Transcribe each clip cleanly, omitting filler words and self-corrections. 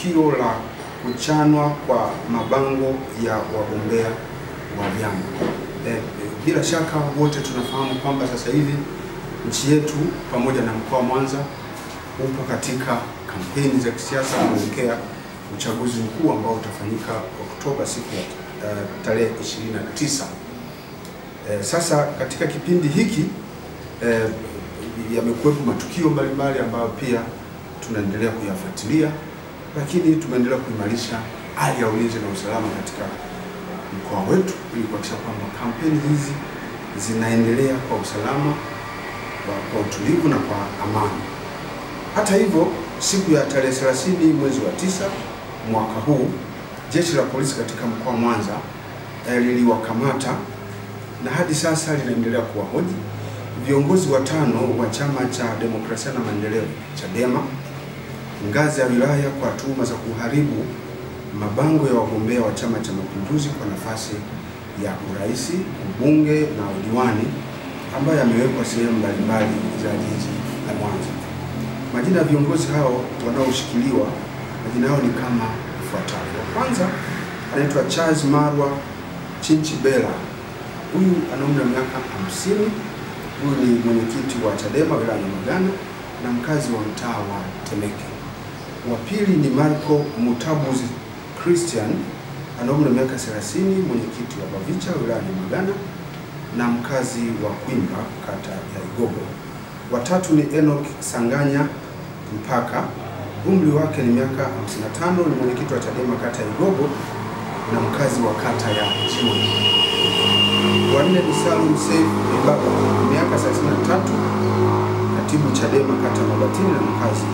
tukio la kuchanwa kwa mabango ya wagombea wa vyama. Bila shaka wote tunafahamu kwamba sasa hivi nchi yetu pamoja na mkoa wa Mwanza upo katika kampeni za kisiasa kuelekea uchaguzi mkuu ambao utafanyika Oktoba siku ya tarehe 29. Sasa katika kipindi hiki yamekuwepo matukio mbalimbali ambayo pia tunaendelea kuyafuatilia, lakini tumeendelea kuimarisha hali ya ulinzi na usalama katika mkoa wetu ili kuhakikisha kwamba kampeni hizi zinaendelea kwa usalama, kwa utulivu na kwa amani. Hata hivyo, siku ya tarehe 30 mwezi wa 9 mwaka huu, jeshi la polisi katika mkoa wa Mwanza liliwakamata na hadi sasa linaendelea kuwahoji viongozi watano wa Chama cha Demokrasia na Maendeleo Chadema ngazi ya wilaya kwa tuhuma za kuharibu mabango ya wagombea wa Chama cha Mapinduzi kwa nafasi ya urais, ubunge na udiwani ambayo yamewekwa sehemu mbalimbali za jiji la Mwanza. Majina ya viongozi hao wanaoshikiliwa, majina yao ni kama ifuatavyo. Kwanza anaitwa Charles Marwa Chinchibela. Huyu ana umri wa miaka 50. Huyu ni mwenyekiti wa Chadema wilaya ya Nyamagana na mkazi wa mtaa wa Temeke. Wa pili ni Marco Mutabuzi Christian, ana umri wa miaka 30, mwenyekiti wa Bavicha wilaya ya Nyamagana na mkazi wa Kwimba kata ya Igogo. Wa tatu ni Enoch Sanganya Mpaka, umri wake ni miaka 55, ni mwenyekiti wa Chadema kata ya Igogo na mkazi wa kata ya Chioni. Wa nne ni Salum Seif Baba, miaka 33, katibu Chadema kata Mabatini na mkazi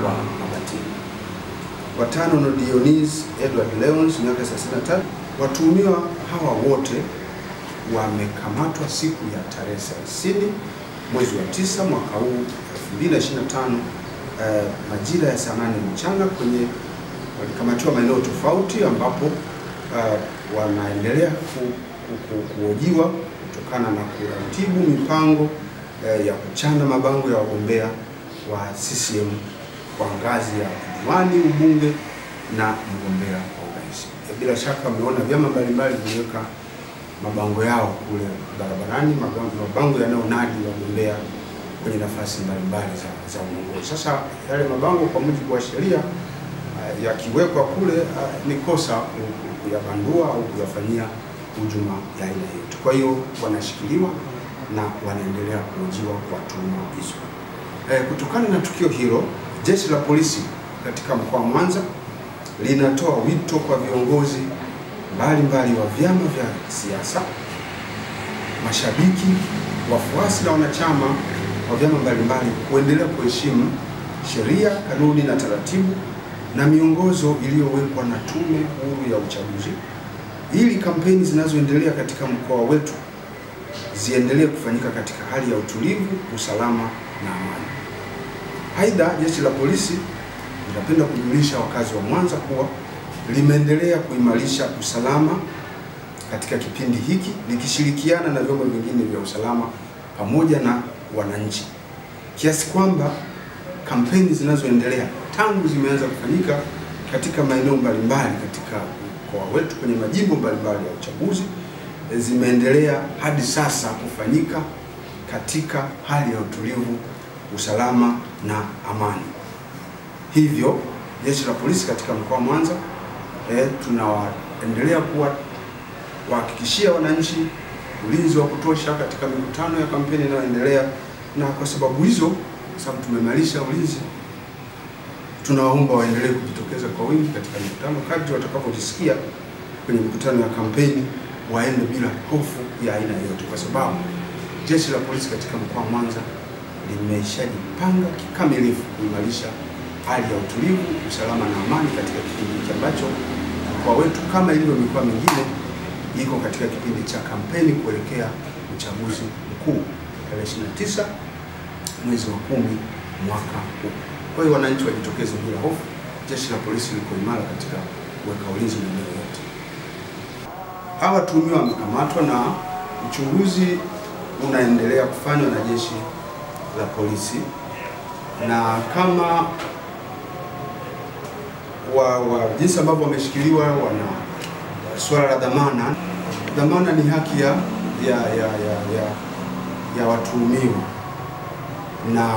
wa Mabatini. Wa tano ni Dionys Edward Leons, miaka 63. Watuhumiwa hawa wote wamekamatwa siku ya tarehe 30 mwezi wa 9 mwaka huu 2025 majira ya saa 8 mchana walikamatiwa maeneo tofauti ambapo wanaendelea kuhojiwa kutokana na kuratibu mipango ya kuchana mabango ya wagombea wa CCM kwa ngazi ya diwani, ubunge na mgombea wa urais. Bila shaka mmeona vyama mbalimbali viweka mabango yao kule barabarani, mabango yanayonadi wagombea kwenye nafasi mbalimbali za uongozi. Sasa yale mabango kwa mujibu wa sheria yakiwekwa kule ni kosa kuyabandua au kuyafanyia hujuma ya aina yoyote. Kwa hiyo wanashikiliwa na wanaendelea kuhojiwa kwa tuhuma hizo. Kutokana na tukio hilo, jeshi la polisi katika mkoa wa Mwanza linatoa wito kwa viongozi mbalimbali wa vyama vya siasa, mashabiki, wafuasi na wanachama wa vyama mbalimbali kuendelea kuheshimu sheria, kanuni na taratibu na miongozo iliyowekwa na Tume Huru ya Uchaguzi ili kampeni zinazoendelea katika mkoa wetu ziendelee kufanyika katika hali ya utulivu, usalama na amani. Aidha, jeshi la polisi linapenda kujulisha wakazi wa Mwanza kuwa limeendelea kuimarisha usalama katika kipindi hiki likishirikiana na vyombo vingine vya usalama pamoja na wananchi, kiasi kwamba kampeni zinazoendelea tangu zimeanza kufanyika katika maeneo mbalimbali katika mkoa wetu kwenye majimbo mbalimbali ya uchaguzi zimeendelea hadi sasa kufanyika katika hali ya utulivu, usalama na amani. Hivyo jeshi la polisi katika mkoa wa Mwanza tunaendelea kuhakikishia wananchi ulinzi wa kutosha katika mikutano ya kampeni inayoendelea, na kwa sababu hizo, kwa sababu tumeimarisha ulinzi, tunawaomba waendelee kujitokeza kwa wingi katika mikutano kadri watakapojisikia kwenye mikutano ya kampeni, waende bila hofu ya aina yoyote, kwa sababu jeshi la polisi katika mkoa wa Mwanza limeshajipanga kikamilifu kuimarisha hali ya utulivu, usalama na amani katika kipindi hiki ambacho mkoa wetu kama ilivyo mikoa mingine iko katika kipindi cha kampeni kuelekea uchaguzi mkuu tarehe 29 mwezi wa 10 mwaka huu. Kwa hiyo wananchi wajitokeze bila hofu. Jeshi la polisi liko imara katika kuweka ulinzi maeneo yote. Hawa watuhumiwa wamekamatwa na uchunguzi unaendelea kufanywa na jeshi la polisi, na kama wa jinsi ambavyo wameshikiliwa, wana swala la dhamana. Dhamana ni haki ya watuhumiwa, na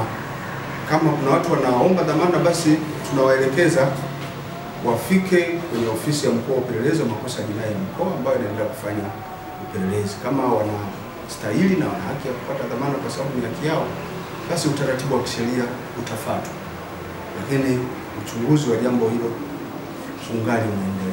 kama kuna watu wanaomba dhamana, basi tunawaelekeza wafike kwenye ofisi ya mkuu wa upelelezi wa makosa ya jinai ya mkoa ambayo inaendelea kufanya upelelezi. Kama wanastahili na wana haki ya kupata dhamana kwa sababu ni haki yao, basi utaratibu wa kisheria utafuatwa, lakini uchunguzi wa jambo hilo ungali unaendelea.